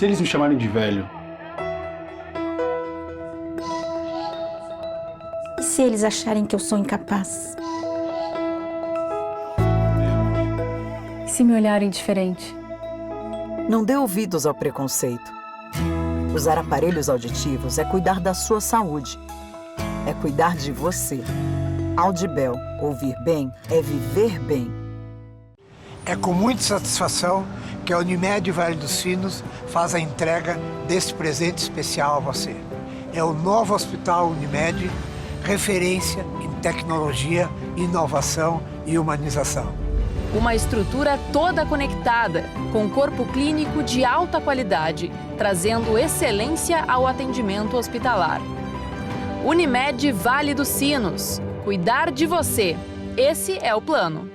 se eles me chamarem de velho? E se eles acharem que eu sou incapaz? E se me olharem diferente? Não dê ouvidos ao preconceito. Usar aparelhos auditivos é cuidar da sua saúde. É cuidar de você. Audibel, ouvir bem é viver bem. É com muita satisfação que a Unimed Vale dos Sinos faz a entrega deste presente especial a você. É o novo Hospital Unimed, referência em tecnologia, inovação e humanização. Uma estrutura toda conectada, com corpo clínico de alta qualidade, trazendo excelência ao atendimento hospitalar. Unimed Vale dos Sinos. Cuidar de você. Esse é o plano.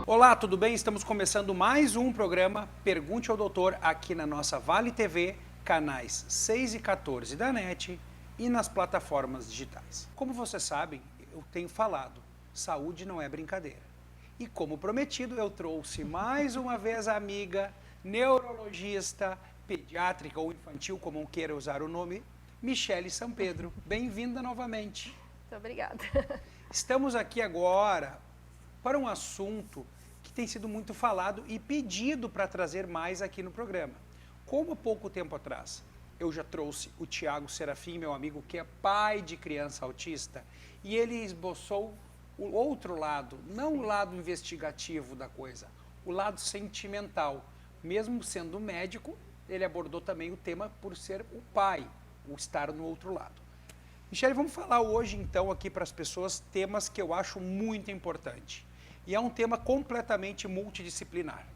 Olá, tudo bem? Estamos começando mais um programa Pergunte ao Doutor aqui na nossa Vale TV, canais 6 e 14 da NET e nas plataformas digitais. Como vocês sabem, eu tenho falado, saúde não é brincadeira. E como prometido, eu trouxe mais uma vez a amiga neurologista, pediátrica ou infantil, como queira usar o nome, Michele Sampedro. Bem-vinda novamente. Muito obrigada. Estamos aqui agora para um assunto que tem sido muito falado e pedido para trazer mais aqui no programa. Como há pouco tempo atrás eu já trouxe o Tiago Serafim, meu amigo, que é pai de criança autista, e ele esboçou o outro lado, não o lado investigativo da coisa, o lado sentimental. Mesmo sendo médico, ele abordou também o tema por ser o pai, o estar no outro lado. Michele, vamos falar hoje então aqui para as pessoas temas que eu acho muito importante. E é um tema completamente multidisciplinar,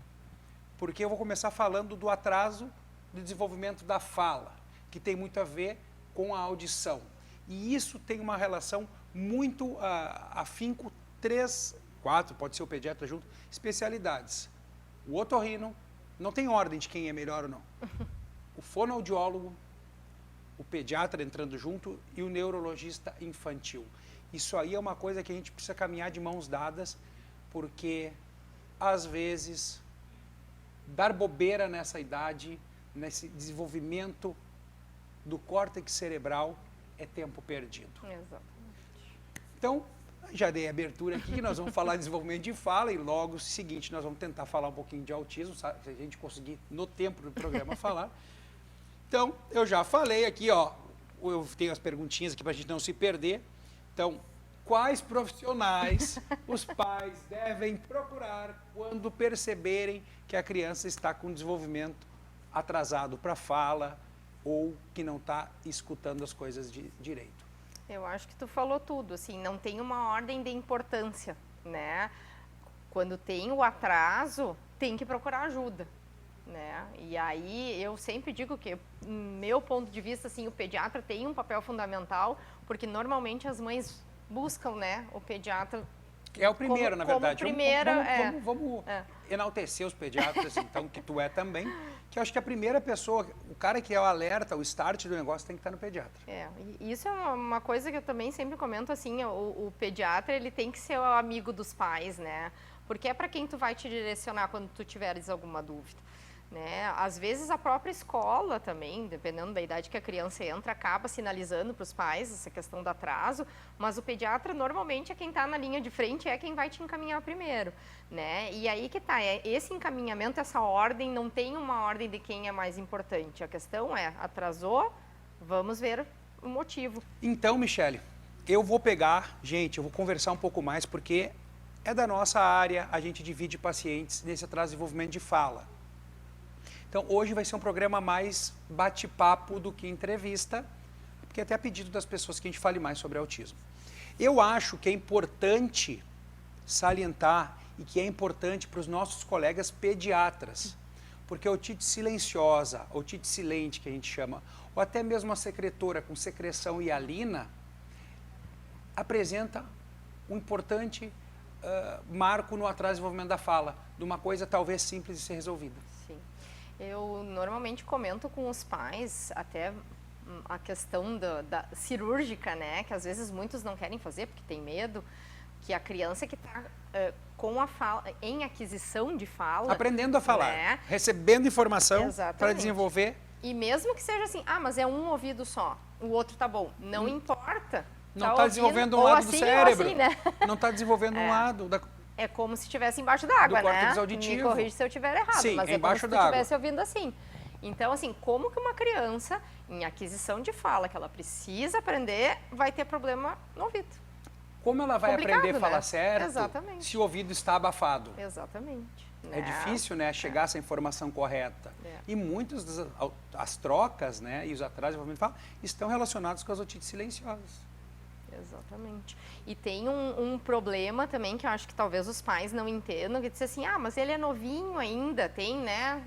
porque eu vou começar falando do atraso do desenvolvimento da fala, que tem muito a ver com a audição. E isso tem uma relação muito afinco, 3, 4, pode ser o pediatra junto, especialidades. O otorrino, não tem ordem de quem é melhor ou não. O fonoaudiólogo, o pediatra entrando junto e o neurologista infantil. Isso aí é uma coisa que a gente precisa caminhar de mãos dadas, porque, às vezes, dar bobeira nessa idade, nesse desenvolvimento do córtex cerebral, é tempo perdido. Exatamente. Então, já dei a abertura aqui, que nós vamos falar de desenvolvimento de fala e logo o seguinte, nós vamos tentar falar um pouquinho de autismo, se a gente conseguir, no tempo do programa, falar. Então, eu já falei aqui, ó, eu tenho as perguntinhas aqui para a gente não se perder. Então, quais profissionais os pais devem procurar quando perceberem que a criança está com desenvolvimento atrasado para fala ou que não está escutando as coisas direito? Eu acho que tu falou tudo, assim, não tem uma ordem de importância, né? Quando tem o atraso, tem que procurar ajuda, né? E aí eu sempre digo que, meu ponto de vista, assim, o pediatra tem um papel fundamental, porque normalmente as mães buscam, né, o pediatra. É o primeiro, na verdade. Vamos enaltecer os pediatras, então, que tu é também, que eu acho que a primeira pessoa, o cara que é o alerta, o start do negócio tem que estar no pediatra. E isso é uma coisa que eu também sempre comento, assim, o pediatra, ele tem que ser o amigo dos pais, né? Porque é para quem tu vai te direcionar quando tu tiveres alguma dúvida. Né? Às vezes a própria escola também, dependendo da idade que a criança entra, acaba sinalizando para os pais essa questão do atraso, mas o pediatra normalmente é quem está na linha de frente, é quem vai te encaminhar primeiro, né? E aí que tá, esse encaminhamento, essa ordem, não tem uma ordem de quem é mais importante, a questão é, atrasou, vamos ver o motivo. Então, Michele, eu vou pegar, gente, eu vou conversar um pouco mais, porque é da nossa área, a gente divide pacientes nesse atraso de desenvolvimento de fala. Então, hoje vai ser um programa mais bate-papo do que entrevista, porque até a pedido das pessoas que a gente fale mais sobre autismo. Eu acho que é importante salientar e que é importante para os nossos colegas pediatras, porque a otite silenciosa, a otite silente que a gente chama, ou até mesmo a secretora com secreção hialina, apresenta um importante marco no atraso de desenvolvimento da fala, de uma coisa talvez simples de ser resolvida. Sim. Eu normalmente comento com os pais, até a questão da cirúrgica, né? Que às vezes muitos não querem fazer porque tem medo, que a criança que está com a fala, em aquisição de fala... Aprendendo a falar, né? recebendo informação para Exatamente. desenvolver. E mesmo que seja assim, mas é um ouvido só, o outro tá bom, não importa. Não está desenvolvendo um ou lado assim, do cérebro. ou assim, né? Não está desenvolvendo um lado da... É como se estivesse embaixo d'água, Do né? córtex auditivo. Me corrige se eu estiver errado, Sim, mas é é como embaixo se tu d'água. estivesse ouvindo assim. Então, assim, como que uma criança, em aquisição de fala, que ela precisa aprender, vai ter problema no ouvido? Como ela vai Complicado, aprender a falar né? certo Exatamente. se o ouvido está abafado? Exatamente. É difícil, né, chegar a essa informação correta. É. E muitas as trocas, né, e os atrasos de desenvolvimento de fala estão relacionados com as otites silenciosas. Exatamente. E tem um problema também que eu acho que talvez os pais não entendam, que diz assim, mas ele é novinho ainda, tem, né,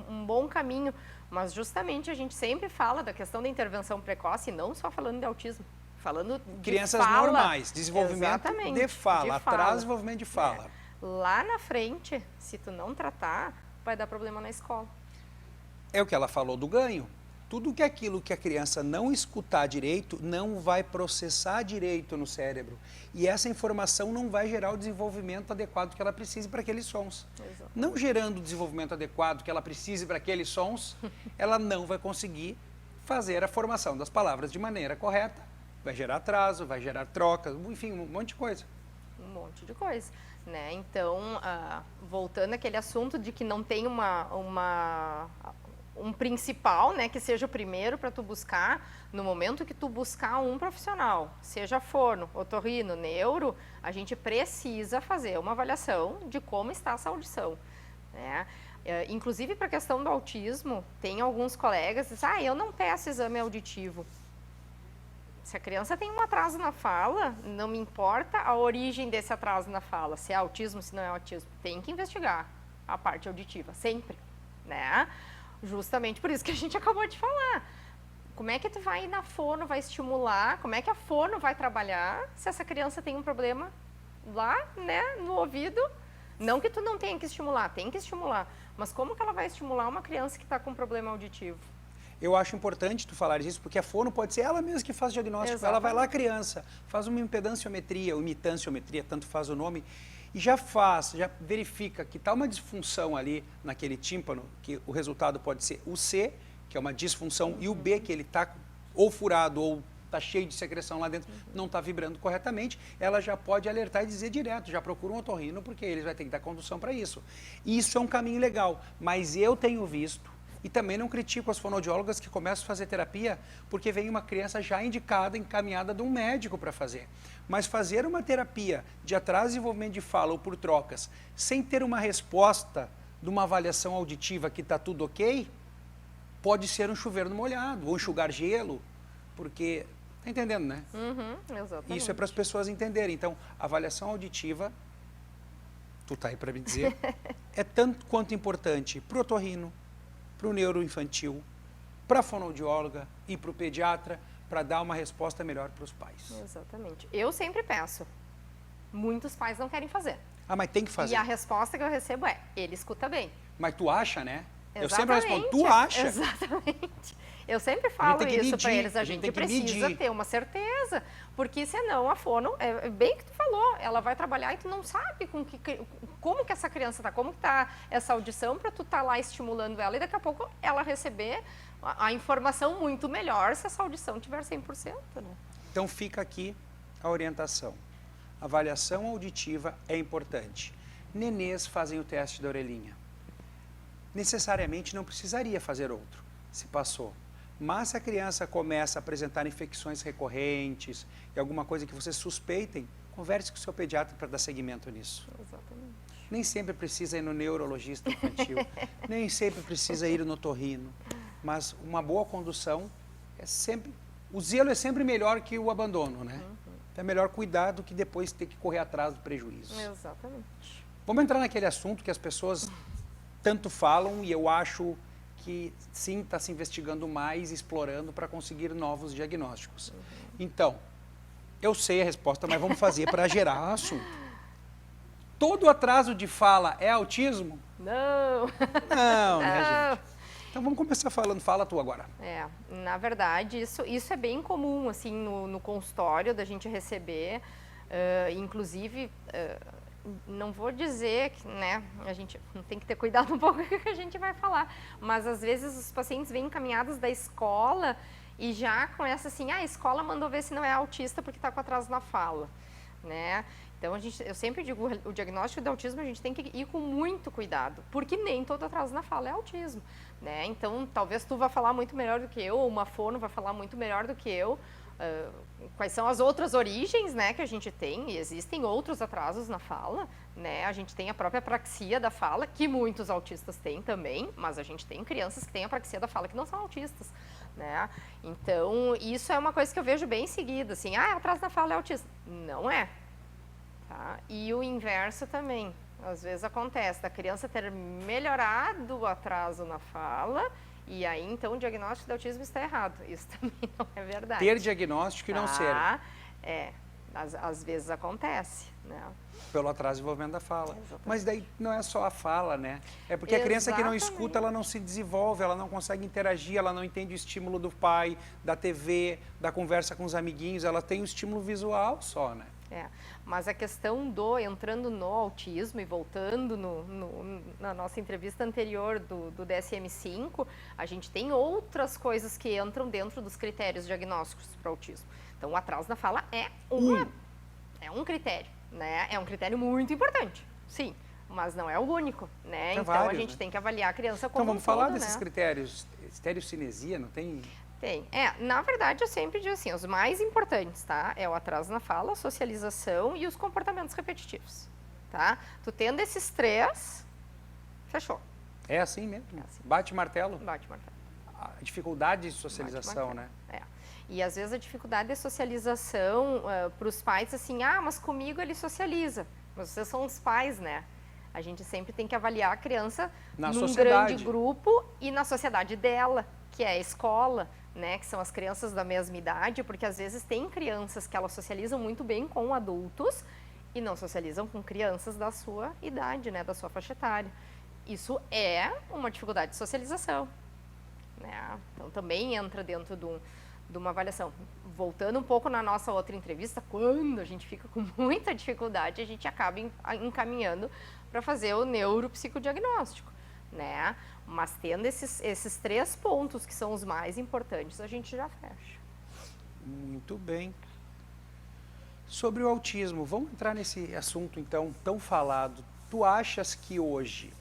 um bom caminho. Mas justamente a gente sempre fala da questão da intervenção precoce, e não só falando de autismo, falando de Crianças fala. normais, desenvolvimento Exatamente, de fala, de fala. atraso de desenvolvimento de fala. Lá na frente, se tu não tratar, vai dar problema na escola. É o que ela falou do ganho. Tudo que aquilo que a criança não escutar direito, não vai processar direito no cérebro. E essa informação não vai gerar o desenvolvimento adequado que ela precise para aqueles sons. Exatamente. Não gerando o desenvolvimento adequado que ela precise para aqueles sons, ela não vai conseguir fazer a formação das palavras de maneira correta. Vai gerar atraso, vai gerar trocas, enfim, um monte de coisa. Um monte de coisa, né? Então, voltando àquele assunto de que não tem um principal, né, que seja o primeiro para tu buscar, no momento que tu buscar um profissional, seja fono, otorrino, neuro, a gente precisa fazer uma avaliação de como está essa audição, né? Inclusive para a questão do autismo, tem alguns colegas que dizem, eu não peço exame auditivo. Se a criança tem um atraso na fala, não me importa a origem desse atraso na fala, se é autismo, se não é autismo, tem que investigar a parte auditiva, sempre, né? Justamente por isso que a gente acabou de falar. Como é que tu vai ir na fono, vai estimular, como é que a fono vai trabalhar se essa criança tem um problema lá, né, no ouvido? Não que tu não tenha que estimular, tem que estimular, mas como que ela vai estimular uma criança que está com problema auditivo? Eu acho importante tu falar isso, porque a fono pode ser ela mesma que faz o diagnóstico. Exatamente. Ela vai lá, a criança, faz uma impedanciometria, ou imitanciometria, tanto faz o nome, e já verifica que está uma disfunção ali naquele tímpano, que o resultado pode ser o C, que é uma disfunção, e o B, que ele está ou furado ou está cheio de secreção lá dentro, não está vibrando corretamente, ela já pode alertar e dizer direto, já procura um otorrino, porque eles vai ter que dar condução para isso. Isso é um caminho legal, mas eu tenho visto, e também não critico as fonoaudiólogas que começam a fazer terapia porque vem uma criança já indicada, encaminhada de um médico para fazer. Mas fazer uma terapia de atraso de desenvolvimento de fala ou por trocas, sem ter uma resposta de uma avaliação auditiva que está tudo ok, pode ser um chover no molhado, ou enxugar gelo, porque... Está entendendo, né? Exatamente. Isso é para as pessoas entenderem. Então, a avaliação auditiva, tu está aí para me dizer, é tanto quanto importante para o otorrino, para o neuroinfantil, para a fonoaudióloga e para o pediatra, para dar uma resposta melhor para os pais. Exatamente. Eu sempre peço. Muitos pais não querem fazer. Mas tem que fazer. E a resposta que eu recebo é, ele escuta bem. Mas tu acha, né? Exatamente. Eu sempre respondo, tu acha? Exatamente. Eu sempre falo isso para eles, a gente precisa medir. ter uma certeza, porque senão a fono, é bem o que tu falou, ela vai trabalhar e tu não sabe como que essa criança está, como que está essa audição para tu estar lá estimulando ela e daqui a pouco ela receber a informação muito melhor se essa audição tiver 100%. Né? Então fica aqui a orientação. Avaliação auditiva é importante. Nenês fazem o teste da orelhinha. Necessariamente não precisaria fazer outro, se passou. Mas se a criança começa a apresentar infecções recorrentes e alguma coisa que vocês suspeitem, converse com o seu pediatra para dar seguimento nisso. Exatamente. Nem sempre precisa ir no neurologista infantil, nem sempre precisa ir no otorrino, mas uma boa condução é sempre... O zelo é sempre melhor que o abandono, né? É melhor cuidar do que depois ter que correr atrás do prejuízo. Exatamente. Vamos entrar naquele assunto que as pessoas tanto falam e eu acho que sim, está se investigando mais, explorando para conseguir novos diagnósticos. Então, eu sei a resposta, mas vamos fazer para gerar assunto. Todo atraso de fala é autismo? Não. Não, né, gente? Então vamos começar falando, fala tu agora. Na verdade, isso é bem comum, assim, no consultório da gente receber, inclusive, não vou dizer que, né, a gente tem que ter cuidado um pouco com o que a gente vai falar, mas às vezes os pacientes vêm encaminhados da escola e já começa assim, a escola mandou ver se não é autista porque está com atraso na fala, né? Então, eu sempre digo, o diagnóstico de autismo a gente tem que ir com muito cuidado, porque nem todo atraso na fala é autismo, né? Então, talvez tu vá falar muito melhor do que eu, ou uma fono vai falar muito melhor do que eu, quais são as outras origens, né, que a gente tem, e existem outros atrasos na fala, né? A gente tem a própria apraxia da fala, que muitos autistas têm também, mas a gente tem crianças que têm apraxia da fala que não são autistas, né? Então, isso é uma coisa que eu vejo bem seguida, assim, atraso na fala é autista. Não é. Tá? E o inverso também, às vezes acontece, da criança ter melhorado o atraso na fala, e aí então o diagnóstico de autismo está errado. Isso também não é verdade. Ter diagnóstico e não ser. Às vezes acontece, né? Pelo atraso de desenvolvimento da fala. Exatamente. Mas daí não é só a fala, né? É porque a criança que não escuta, ela não se desenvolve, ela não consegue interagir, ela não entende o estímulo do pai, da TV, da conversa com os amiguinhos, ela tem o estímulo visual só, né? Mas a questão entrando no autismo e voltando na nossa entrevista anterior do DSM-5, a gente tem outras coisas que entram dentro dos critérios diagnósticos para autismo. Então, o atraso na fala é um critério, né? É um critério muito importante, sim, mas não é o único, né? Então, vários, a gente tem que avaliar a criança como Então, vamos um falar todo, desses né? critérios. Estereocinesia, não tem? Tem. Na verdade, eu sempre digo assim, os mais importantes, tá? É o atraso na fala, a socialização e os comportamentos repetitivos, tá? Tu tendo esses 3, fechou. É assim mesmo? É assim. Bate martelo? Bate martelo. A dificuldade de socialização, né? E às vezes a dificuldade de socialização para os pais, assim, mas comigo ele socializa. Mas vocês são os pais, né? A gente sempre tem que avaliar a criança num grande grupo e na sociedade dela, que é a escola, né, que são as crianças da mesma idade, porque às vezes tem crianças que elas socializam muito bem com adultos e não socializam com crianças da sua idade, né, da sua faixa etária. Isso é uma dificuldade de socialização, né? Então também entra dentro de uma avaliação. Voltando um pouco na nossa outra entrevista, quando a gente fica com muita dificuldade, a gente acaba encaminhando para fazer o neuropsicodiagnóstico, né? Mas tendo esses 3 pontos que são os mais importantes, a gente já fecha. Muito bem. Sobre o autismo, vamos entrar nesse assunto então tão falado. Tu achas que hoje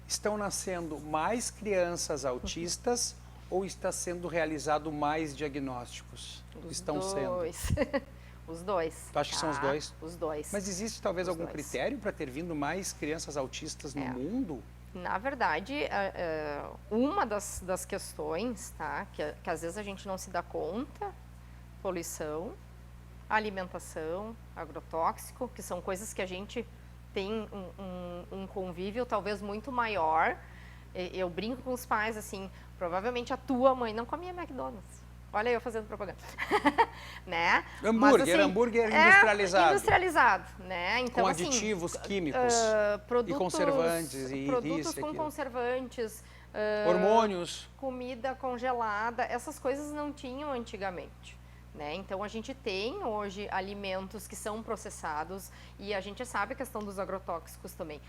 estão nascendo mais crianças autistas ou está sendo realizado mais diagnósticos? Estão sendo. Os dois. Tu acha que são os dois? Os dois. Mas existe talvez algum critério para ter vindo mais crianças autistas no mundo? Na verdade, uma das questões, tá, que às vezes a gente não se dá conta, poluição, alimentação, agrotóxico, que são coisas que a gente tem um convívio talvez muito maior. Eu brinco com os pais, assim, provavelmente a tua mãe não comia McDonald's. Olha eu fazendo propaganda, né? Hambúrguer, mas, assim, hambúrguer industrializado. Industrializado, né? Então, com aditivos químicos e conservantes e produtos com conservantes, hormônios, comida congelada, essas coisas não tinham antigamente, né? Então a gente tem hoje alimentos que são processados e a gente sabe a questão dos agrotóxicos também.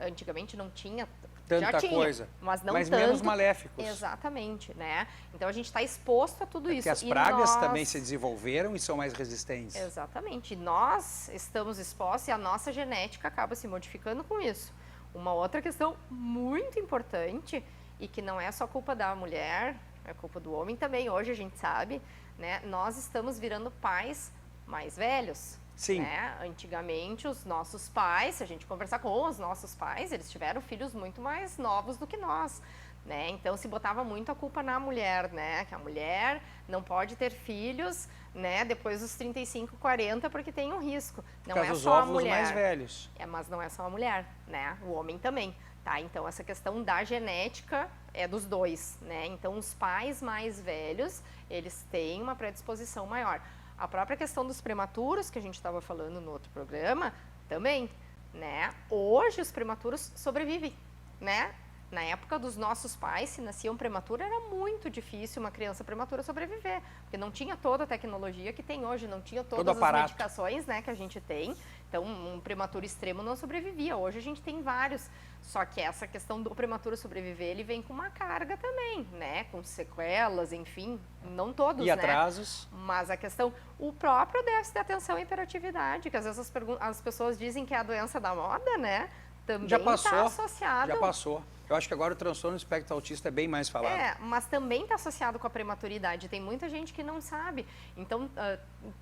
Antigamente não tinha tanta coisa, mas tanto, menos maléficos. Exatamente, né? Então a gente está exposto a tudo isso. Porque as pragas também se desenvolveram e são mais resistentes. Exatamente. Nós estamos expostos e a nossa genética acaba se modificando com isso. Uma outra questão muito importante e que não é só culpa da mulher, é culpa do homem também. Hoje a gente sabe, né? Nós estamos virando pais mais velhos. Sim. Né? Antigamente, os nossos pais, se a gente conversar com os nossos pais, eles tiveram filhos muito mais novos do que nós, né? Então, se botava muito a culpa na mulher, né? Que a mulher não pode ter filhos, né? Depois dos 35, 40, porque tem um risco. Não é só a mulher. Mais velhos. Mas não é só a mulher, né? O homem também, tá? Então, essa questão da genética é dos dois, né? Então, os pais mais velhos, eles têm uma predisposição maior. A própria questão dos prematuros, que a gente estava falando no outro programa, também, né? Hoje os prematuros sobrevivem, né? Na época dos nossos pais, se nasciam prematura, era muito difícil uma criança prematura sobreviver, porque não tinha toda a tecnologia que tem hoje, não tinha todas as medicações, né, que a gente tem. Então, um prematuro extremo não sobrevivia. Hoje a gente tem vários. Só que essa questão do prematuro sobreviver, ele vem com uma carga também, né? Com sequelas, enfim, não todos, E né? atrasos. Mas a questão, o próprio déficit de atenção e hiperatividade, que às vezes as pessoas dizem que é a doença da moda, né? Também Já passou, está associado. já passou. Eu acho que agora o transtorno do espectro autista é bem mais falado. Mas também está associado com a prematuridade. Tem muita gente que não sabe. Então,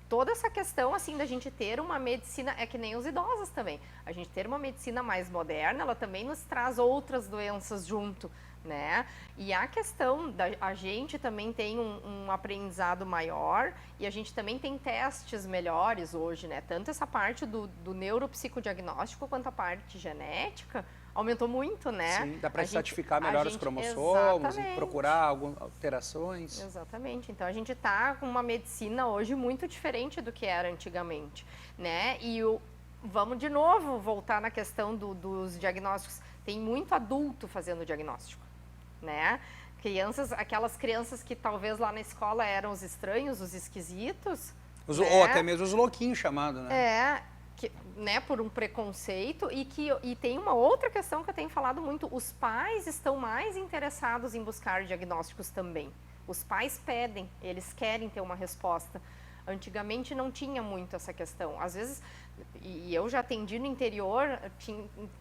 toda essa questão, assim, da gente ter uma medicina, é que nem os idosos também. A gente ter uma medicina mais moderna, ela também nos traz outras doenças junto, né? E a questão a gente também tem um aprendizado maior e a gente também tem testes melhores hoje, né? Tanto essa parte do neuropsicodiagnóstico quanto a parte genética aumentou muito, né? Sim, dá para estratificar melhor os cromossomos e procurar algumas alterações. Exatamente. Então, a gente está com uma medicina hoje muito diferente do que era antigamente, né? E vamos de novo voltar na questão dos diagnósticos. Tem muito adulto fazendo diagnóstico, né? Aquelas crianças que talvez lá na escola eram os estranhos, os esquisitos. Ou até mesmo os louquinhos chamados, né? Né, por um preconceito e tem uma outra questão que eu tenho falado muito, os pais estão mais interessados em buscar diagnósticos também. Os pais pedem, eles querem ter uma resposta. Antigamente não tinha muito essa questão. Às vezes, e eu já atendi no interior,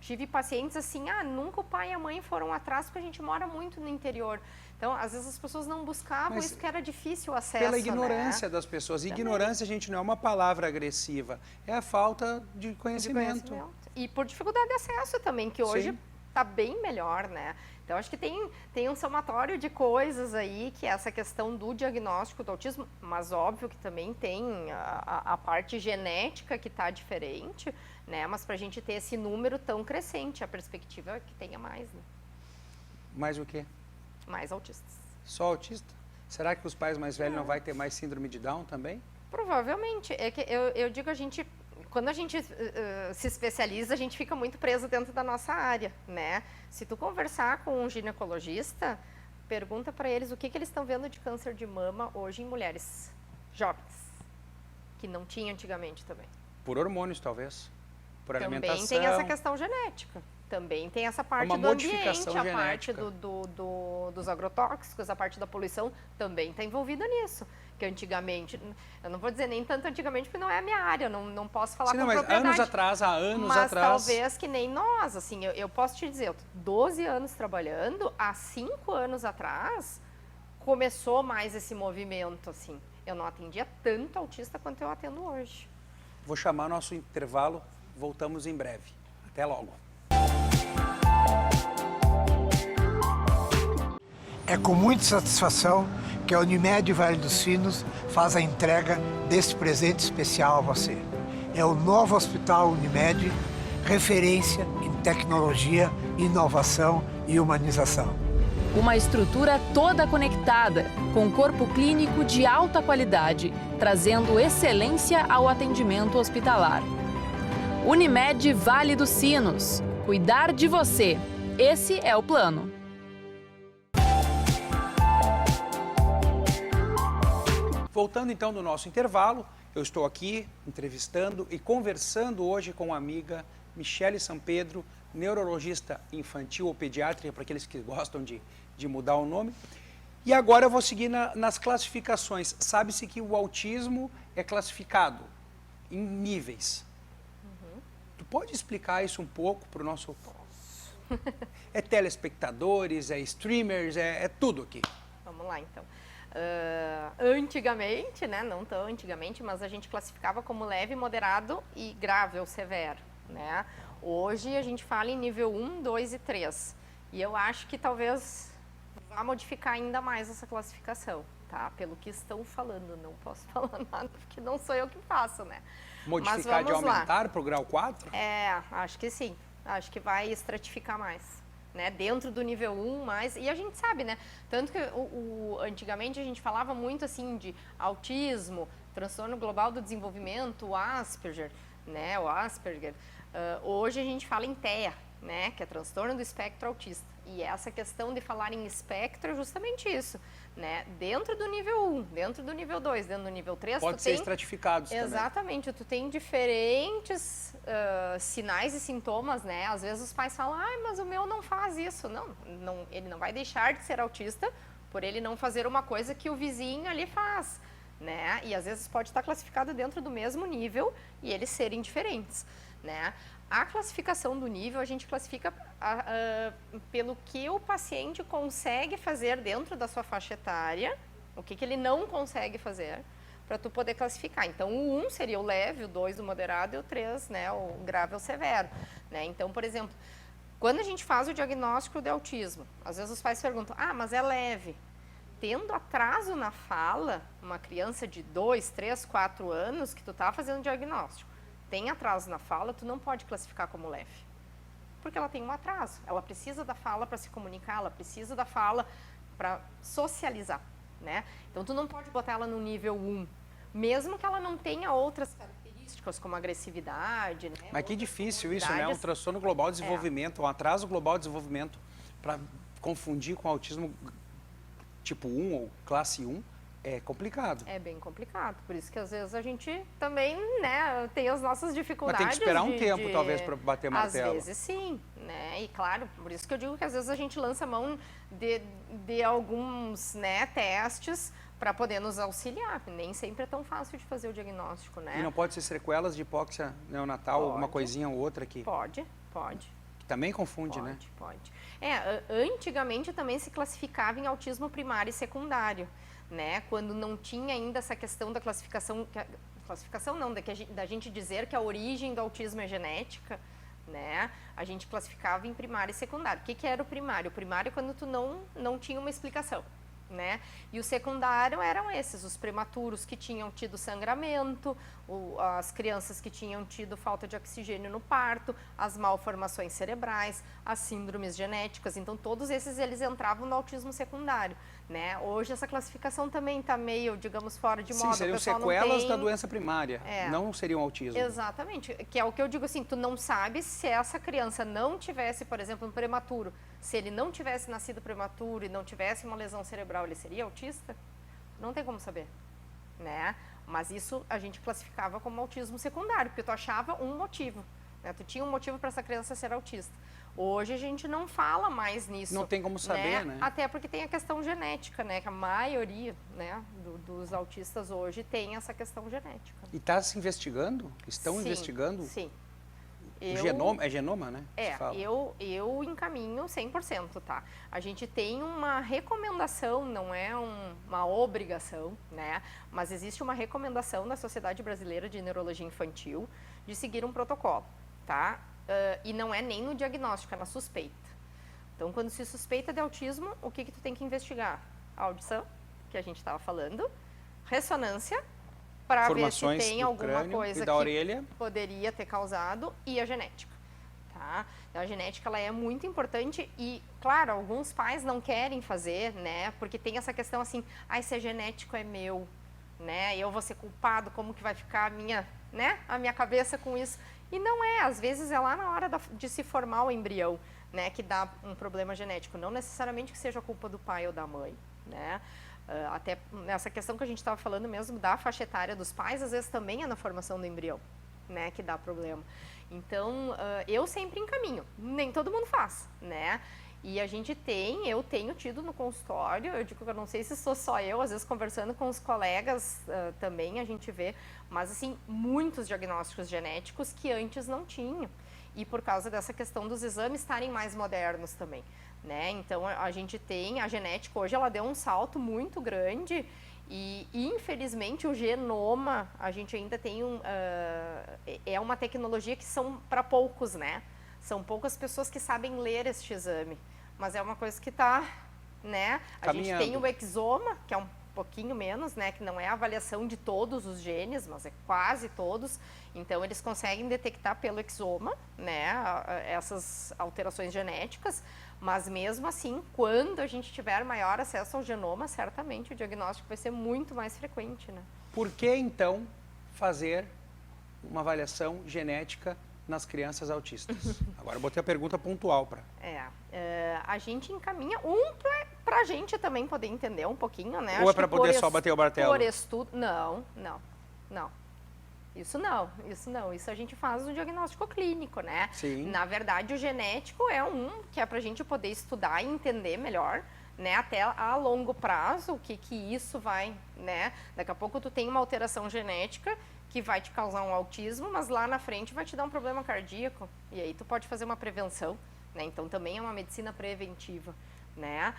tive pacientes assim, nunca o pai e a mãe foram atrás porque a gente mora muito no interior. Então, às vezes as pessoas não buscavam isso porque era difícil o acesso, pela ignorância, né? das pessoas. Também. Ignorância, gente, não é uma palavra agressiva, é a falta de conhecimento. E por dificuldade de acesso também, que hoje Sim. está bem melhor, né? Então, acho que tem um somatório de coisas aí, que é essa questão do diagnóstico do autismo, mas óbvio que também tem a parte genética que está diferente, né? Mas para a gente ter esse número tão crescente, a perspectiva é que tenha mais, né? Mais o quê? Mais autistas. Só autista? Será que os pais mais velhos não vai ter mais síndrome de Down também? Provavelmente. É que eu digo, quando a gente se especializa, a gente fica muito preso dentro da nossa área, né? Se tu conversar com um ginecologista, pergunta para eles o que eles estão vendo de câncer de mama hoje em mulheres jovens, que não tinha antigamente também. Por hormônios, talvez. Por alimentação. Também tem essa questão genética. Também tem essa parte do ambiente, a parte dos agrotóxicos, a parte da poluição também está envolvida nisso. Que antigamente, eu não vou dizer nem tanto antigamente, porque não é a minha área, eu não posso falar com propriedade. Anos atrás, há anos atrás. Mas talvez que nem nós, assim, eu posso te dizer, eu tô 12 anos trabalhando, há 5 anos atrás, começou mais esse movimento, assim. Eu não atendia tanto autista quanto eu atendo hoje. Vou chamar nosso intervalo, voltamos em breve. Até logo. É com muita satisfação que a Unimed Vale dos Sinos faz a entrega desse presente especial a você. É o novo Hospital Unimed, referência em tecnologia, inovação e humanização. Uma estrutura toda conectada, com corpo clínico de alta qualidade, trazendo excelência ao atendimento hospitalar. Unimed Vale dos Sinos. Cuidar de você. Esse é o plano. Voltando então do nosso intervalo, eu estou aqui entrevistando e conversando hoje com a amiga Michele Sampedro, neurologista infantil ou pediátrica, para aqueles que gostam de mudar o nome. E agora eu vou seguir nas classificações. Sabe-se que o autismo é classificado em níveis. Tu pode explicar isso um pouco para o nosso... É telespectadores, é streamers, é tudo aqui. Vamos lá, então. Antigamente, né, não tão antigamente, mas a gente classificava como leve, moderado e grave ou severo, né? Hoje a gente fala em nível 1, 2 e 3. E eu acho que talvez vá modificar ainda mais essa classificação, tá? Pelo que estão falando, não posso falar nada porque não sou eu que faço, né? Modificar de aumentar para o grau 4? Acho que sim. Acho que vai estratificar mais. Né, dentro do nível 1, mais, e a gente sabe, né, tanto que antigamente a gente falava muito assim de autismo, transtorno global do desenvolvimento, o Asperger, né, hoje a gente fala em TEA, né, que é transtorno do espectro autista. E essa questão de falar em espectro é justamente isso, né? Dentro do nível 1, dentro do nível 2, dentro do nível 3, Pode ser estratificados também. Exatamente, tu tem diferentes sinais e sintomas, né? Às vezes os pais falam, mas o meu não faz isso. Não, ele não vai deixar de ser autista por ele não fazer uma coisa que o vizinho ali faz, né? E às vezes pode estar classificado dentro do mesmo nível e eles serem diferentes, né? A classificação do nível, a gente classifica pelo que o paciente consegue fazer dentro da sua faixa etária, o que ele não consegue fazer, para tu poder classificar. Então, o 1 seria o leve, o 2 o moderado e o 3, né, o grave ou severo, né? Então, por exemplo, quando a gente faz o diagnóstico de autismo, às vezes os pais perguntam, mas é leve. Tendo atraso na fala, uma criança de 2, 3, 4 anos que tu tá fazendo diagnóstico, tem atraso na fala, tu não pode classificar como leve. Porque ela tem um atraso. Ela precisa da fala para se comunicar, ela precisa da fala para socializar, né? Então, tu não pode botar ela no nível 1, mesmo que ela não tenha outras características, como agressividade, né? Mas que difícil isso, né? Um transtorno global de desenvolvimento, um atraso global de desenvolvimento, para confundir com autismo tipo 1 ou classe 1, é complicado. É bem complicado, por isso que às vezes a gente também, né, tem as nossas dificuldades. Mas tem que esperar um tempo, talvez, para bater martelo. Às vezes sim, né, e claro, por isso que eu digo que às vezes a gente lança mão de alguns, né, testes para poder nos auxiliar, nem sempre é tão fácil de fazer o diagnóstico, né. E não pode ser sequelas de hipóxia neonatal, alguma coisinha ou outra aqui? Pode. Que também confunde, né? Pode. Antigamente também se classificava em autismo primário e secundário, né? Quando não tinha ainda essa questão da classificação, da gente dizer que a origem do autismo é genética, né? A gente classificava em primário e secundário. O que era o primário? O primário é quando tu não tinha uma explicação, né? E o secundário eram esses, os prematuros que tinham tido sangramento, as crianças que tinham tido falta de oxigênio no parto, as malformações cerebrais, as síndromes genéticas. Então, todos esses eles entravam no autismo secundário, né? Hoje essa classificação também está meio, digamos, fora de moda. Sim, seriam sequelas da doença primária, não seriam autismo. Exatamente, que é o que eu digo assim, tu não sabe se essa criança não tivesse, por exemplo, um prematuro, se ele não tivesse nascido prematuro e não tivesse uma lesão cerebral, ele seria autista? Não tem como saber, né? Mas isso a gente classificava como autismo secundário, porque tu achava um motivo, né? Tu tinha um motivo para essa criança ser autista. Hoje a gente não fala mais nisso. Não tem como saber, né? Até porque tem a questão genética, né? Que a maioria, né, dos autistas hoje tem essa questão genética. E está se investigando? Estão investigando? Sim. Genoma, é genoma, né? Eu encaminho 100%, tá? A gente tem uma recomendação, não é uma obrigação, né? Mas existe uma recomendação da Sociedade Brasileira de Neurologia Infantil de seguir um protocolo, tá? E não é nem no diagnóstico, é na suspeita. Então, quando se suspeita de autismo, o que tu tem que investigar? A audição, que a gente estava falando, ressonância, para ver se tem alguma coisa que poderia ter causado, e a genética, tá? Então, a genética ela é muito importante e, claro, alguns pais não querem fazer, né? Porque tem essa questão assim, se é genético é meu, né? Eu vou ser culpado, como que vai ficar a minha cabeça com isso? E não é, às vezes é lá na hora de se formar o embrião, né? Que dá um problema genético, não necessariamente que seja culpa do pai ou da mãe, né? Até nessa questão que a gente estava falando mesmo da faixa etária dos pais, às vezes também é na formação do embrião, né, que dá problema. Então, eu sempre encaminho, nem todo mundo faz, né? E eu tenho tido no consultório, eu digo que eu não sei se sou só eu, às vezes conversando com os colegas também a gente vê, mas assim, muitos diagnósticos genéticos que antes não tinham. E por causa dessa questão dos exames estarem mais modernos também, né? Então, a gente tem, a genética hoje, ela deu um salto muito grande e, infelizmente, o genoma, a gente ainda tem é uma tecnologia que são para poucos, né? São poucas pessoas que sabem ler este exame, mas é uma coisa que está, né? A gente tem o exoma, que é um pouquinho menos, né, que não é a avaliação de todos os genes, mas é quase todos. Então, eles conseguem detectar pelo exoma, né, essas alterações genéticas, mas mesmo assim, quando a gente tiver maior acesso ao genoma, certamente o diagnóstico vai ser muito mais frequente, né? Por que, então, fazer uma avaliação genética nas crianças autistas? Agora eu botei a pergunta pontual para... A gente encaminha para a gente também poder entender um pouquinho, né? Ou é para poder só bater o martelo? Por estudo, não. Isso não. Isso a gente faz no diagnóstico clínico, né? Sim. Na verdade, o genético é que é para a gente poder estudar e entender melhor, né? Até a longo prazo, o que isso vai, né? Daqui a pouco tu tem uma alteração genética que vai te causar um autismo, mas lá na frente vai te dar um problema cardíaco. E aí tu pode fazer uma prevenção, né? Então também é uma medicina preventiva, né?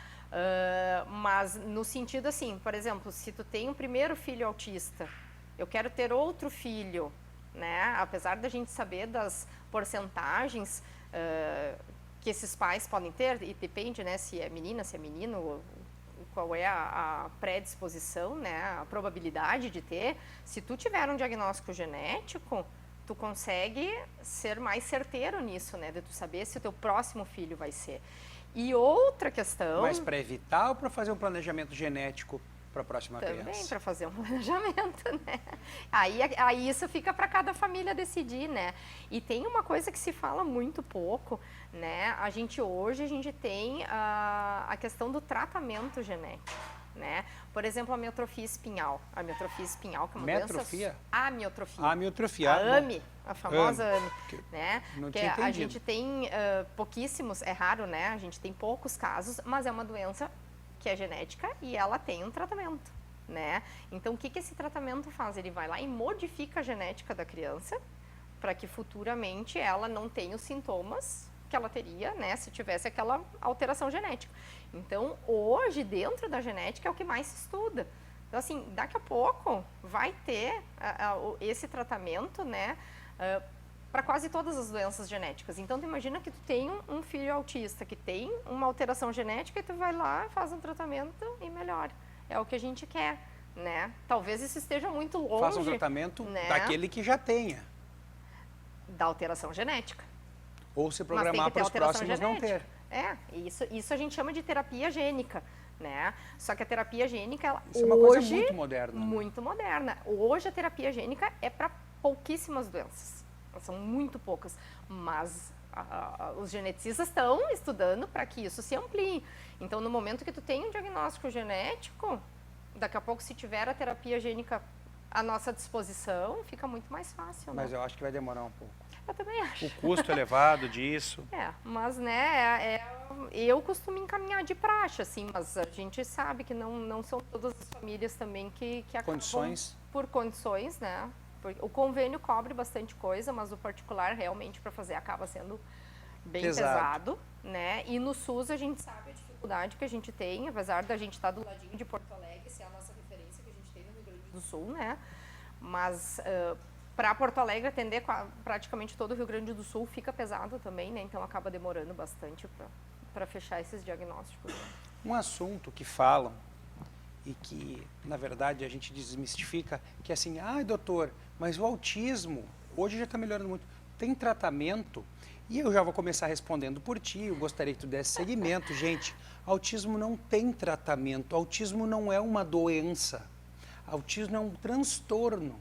Mas no sentido assim, por exemplo, se tu tem um primeiro filho autista, eu quero ter outro filho, né? Apesar da gente saber das porcentagens que esses pais podem ter, e depende, né, se é menina, se é menino, qual é a predisposição, né, a probabilidade de ter. Se tu tiver um diagnóstico genético, tu consegue ser mais certeiro nisso, né, de tu saber se o teu próximo filho vai ser. E outra questão... Mas para evitar ou para fazer um planejamento genético para a próxima também criança? Para fazer um planejamento, né? Aí isso fica para cada família decidir, né? E tem uma coisa que se fala muito pouco, né? Hoje a gente tem a questão do tratamento genético, né? Por exemplo, a amiotrofia espinhal. A amiotrofia espinhal, que é uma Metrofia? doença... Amiotrofia. Amiotrofia. A AMI, a famosa AMI, né? Não que tinha a entendido. gente tem pouquíssimos, é raro, né? A gente tem poucos casos, mas é uma doença que é genética e ela tem um tratamento, né? Então, o que esse tratamento faz? Ele vai lá e modifica a genética da criança para que futuramente ela não tenha os sintomas que ela teria, né, se tivesse aquela alteração genética. Então, hoje, dentro da genética, é o que mais se estuda. Então, assim, daqui a pouco vai ter esse tratamento, né, para quase todas as doenças genéticas. Então, tu imagina que tu tem um filho autista que tem uma alteração genética e tu vai lá, faz um tratamento e melhora. É o que a gente quer, né? Talvez isso esteja muito longe... Faça um tratamento, né, daquele que já tenha. Da alteração genética. Ou se programar para os próximos genética. não ter. Isso a gente chama de terapia gênica, né? Só que a terapia gênica, ela, isso é uma coisa muito moderna. Muito moderna. Hoje a terapia gênica é para pouquíssimas doenças. São muito poucas, mas os geneticistas estão estudando para que isso se amplie. Então, no momento que tu tem um diagnóstico genético, daqui a pouco, se tiver a terapia gênica à nossa disposição, fica muito mais fácil. Mas né? eu acho que vai demorar um pouco. Eu também acho. O custo elevado disso. Mas, né, eu costumo encaminhar de praxe, assim, mas a gente sabe que não são todas as famílias também que acabam... Condições? Por condições, né? O convênio cobre bastante coisa, mas o particular realmente para fazer acaba sendo bem pesado, né? E no SUS a gente sabe a dificuldade que a gente tem, apesar da gente estar do ladinho de Porto Alegre, ser a nossa referência que a gente tem no Rio Grande do Sul, né? Mas para Porto Alegre atender praticamente todo o Rio Grande do Sul fica pesado também, né? Então acaba demorando bastante para fechar esses diagnósticos. Um assunto que falam e que, na verdade, a gente desmistifica, que é assim, doutor, mas o autismo, hoje já está melhorando muito, tem tratamento? E eu já vou começar respondendo por ti, eu gostaria que tu desse seguimento. Gente, autismo não tem tratamento, autismo não é uma doença, autismo é um transtorno.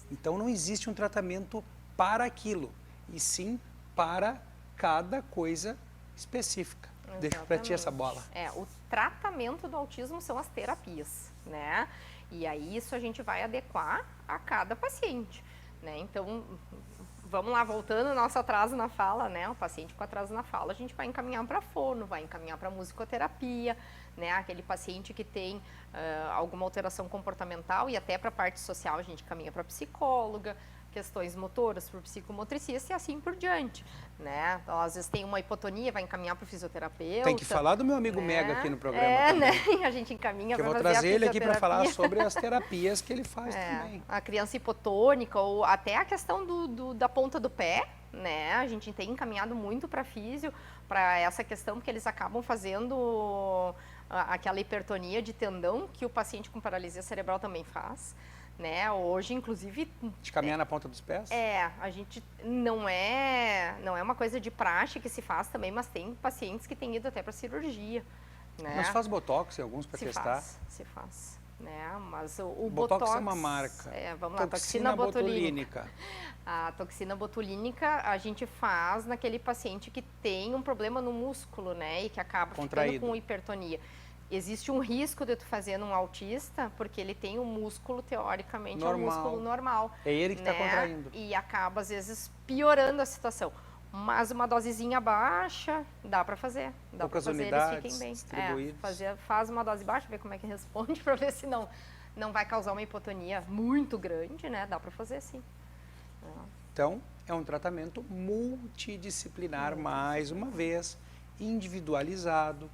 Então, não existe um tratamento para aquilo, e sim para cada coisa específica. Deixo para ti essa bola. O tratamento do autismo são as terapias, né? E aí isso a gente vai adequar a cada paciente, né? Então, vamos lá, voltando ao nosso atraso na fala, né? O paciente com atraso na fala, a gente vai encaminhar para fono, vai encaminhar para musicoterapia, né? Aquele paciente que tem alguma alteração comportamental e até para a parte social a gente caminha para psicóloga, questões motoras para o psicomotricista e assim por diante, né? Então, às vezes tem uma hipotonia, vai encaminhar para o fisioterapeuta. Tem que falar do meu amigo né? Mega aqui no programa também. Né? A gente encaminha para fazer a fisioterapia. Eu vou trazer ele aqui para falar sobre as terapias que ele faz também. A criança hipotônica ou até a questão da ponta do pé, né? A gente tem encaminhado muito para físio, para essa questão, porque eles acabam fazendo aquela hipertonia de tendão que o paciente com paralisia cerebral também faz. Né? Hoje, inclusive... De caminhar na ponta dos pés? A gente não é uma coisa de praxe que se faz também, mas tem pacientes que têm ido até para cirurgia. Né? Mas faz botox em alguns para testar? Se faz. né? Mas o Botox Botox... é uma marca. Vamos lá, toxina botulínica. botulínica. A toxina botulínica a gente faz naquele paciente que tem um problema no músculo, né? E que acaba Contraído. ficando com hipertonia. Existe um risco de tu fazer num autista, porque ele tem um músculo, teoricamente, é um músculo normal. É ele que está contraindo. E acaba, às vezes, piorando a situação. Mas uma dosezinha baixa, dá para fazer. Dá Poucas pra fazer, unidades eles fiquem bem. distribuídas. Faz uma dose baixa, ver como é que responde, para ver se não vai causar uma hipotonia muito grande, né? Dá para fazer, sim. Então, é um tratamento multidisciplinar, mais uma vez, individualizado,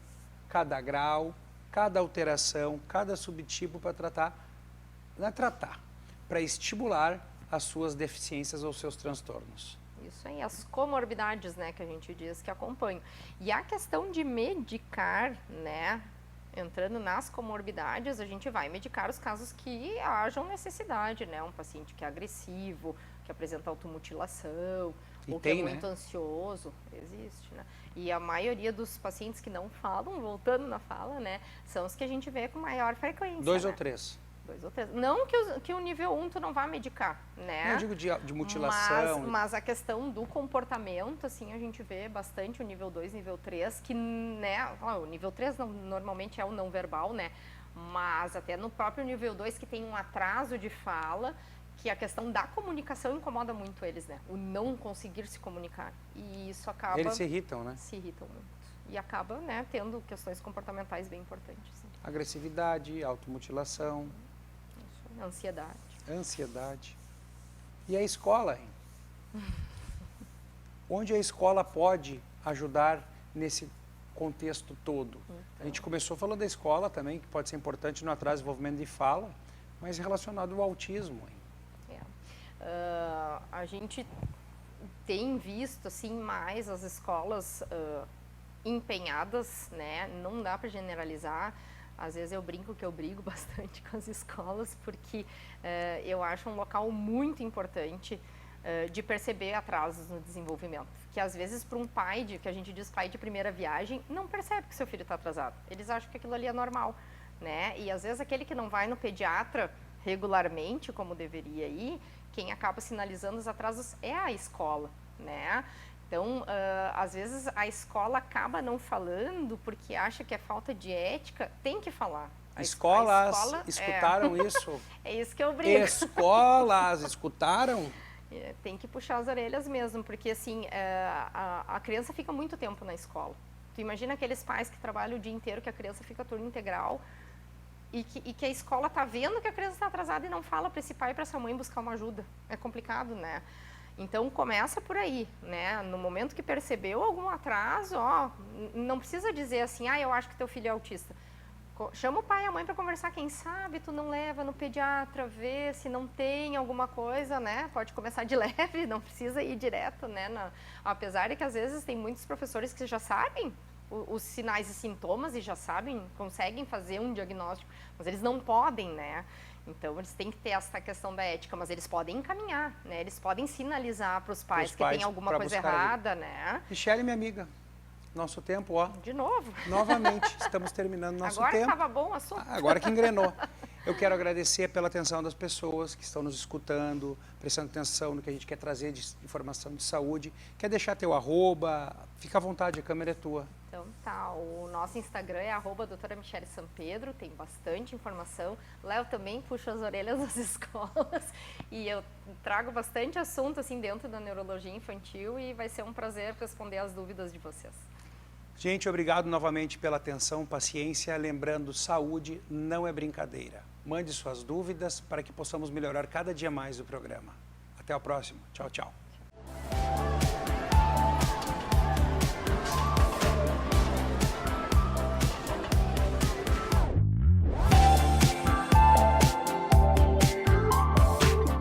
cada grau, cada alteração, cada subtipo para para estimular as suas deficiências ou seus transtornos. Isso aí, as comorbidades, né, que a gente diz que acompanham. E a questão de medicar, né, entrando nas comorbidades, a gente vai medicar os casos que hajam necessidade, né, um paciente que é agressivo, que apresenta automutilação, ou que é muito ansioso, existe, né? E a maioria dos pacientes que não falam, voltando na fala, né, são os que a gente vê com maior frequência. 2 ou 3. 2 ou 3. Não que o nível 1 tu não vá medicar, né? Não digo de mutilação. Mas a questão do comportamento, assim, a gente vê bastante o nível 2, nível 3, que, né, o nível 3 normalmente é o não verbal, né? Mas até no próprio nível 2, que tem um atraso de fala, que a questão da comunicação incomoda muito eles, né? O não conseguir se comunicar. E isso acaba... Eles se irritam, né? Se irritam muito. E acaba, né, tendo questões comportamentais bem importantes. Sim. Agressividade, automutilação. Isso, ansiedade. Ansiedade. E a escola, hein? Onde a escola pode ajudar nesse contexto todo? Então, a gente começou falando da escola também, que pode ser importante no atraso de desenvolvimento de fala, mas relacionado ao autismo, hein? A gente tem visto assim mais as escolas empenhadas, né? Não dá para generalizar. Às vezes eu brinco que eu brigo bastante com as escolas, porque eu acho um local muito importante de perceber atrasos no desenvolvimento. Que às vezes para um pai, que a gente diz pai de primeira viagem, não percebe que seu filho está atrasado. Eles acham que aquilo ali é normal, né? E às vezes aquele que não vai no pediatra regularmente, como deveria ir, quem acaba sinalizando os atrasos é a escola, né? Então, às vezes a escola acaba não falando porque acha que é falta de ética, tem que falar. Escolas escutaram isso? É isso que eu brigo. Escolas escutaram? Tem que puxar as orelhas mesmo, porque assim, a criança fica muito tempo na escola. Tu imagina aqueles pais que trabalham o dia inteiro, que a criança fica turno integral, e que a escola está vendo que a criança está atrasada e não fala para esse pai e para essa mãe buscar uma ajuda. É complicado, né? Então, começa por aí, né? No momento que percebeu algum atraso, não precisa dizer assim, eu acho que teu filho é autista. Chama o pai e a mãe para conversar, quem sabe tu não leva no pediatra, vê se não tem alguma coisa, né? Pode começar de leve, não precisa ir direto, né? Apesar de que às vezes tem muitos professores que já sabem os sinais e sintomas e já sabem, conseguem fazer um diagnóstico, mas eles não podem, né? Então, eles têm que ter essa questão da ética, mas eles podem encaminhar, né? Eles podem sinalizar para os pais que tem alguma coisa errada, né? Michele, minha amiga, nosso tempo, De novo? Novamente, estamos terminando nosso tempo. tempo. Agora estava bom o assunto. Agora que engrenou. Eu quero agradecer pela atenção das pessoas que estão nos escutando, prestando atenção no que a gente quer trazer de informação de saúde. Quer deixar teu arroba? Fica à vontade, a câmera é tua. Então tá, o nosso Instagram é @doutora Michele Sampedro, tem bastante informação. Léo também puxa as orelhas das escolas e eu trago bastante assunto assim dentro da neurologia infantil e vai ser um prazer responder as dúvidas de vocês. Gente, obrigado novamente pela atenção, paciência. Lembrando, saúde não é brincadeira. Mande suas dúvidas para que possamos melhorar cada dia mais o programa. Até o próximo. Tchau, tchau.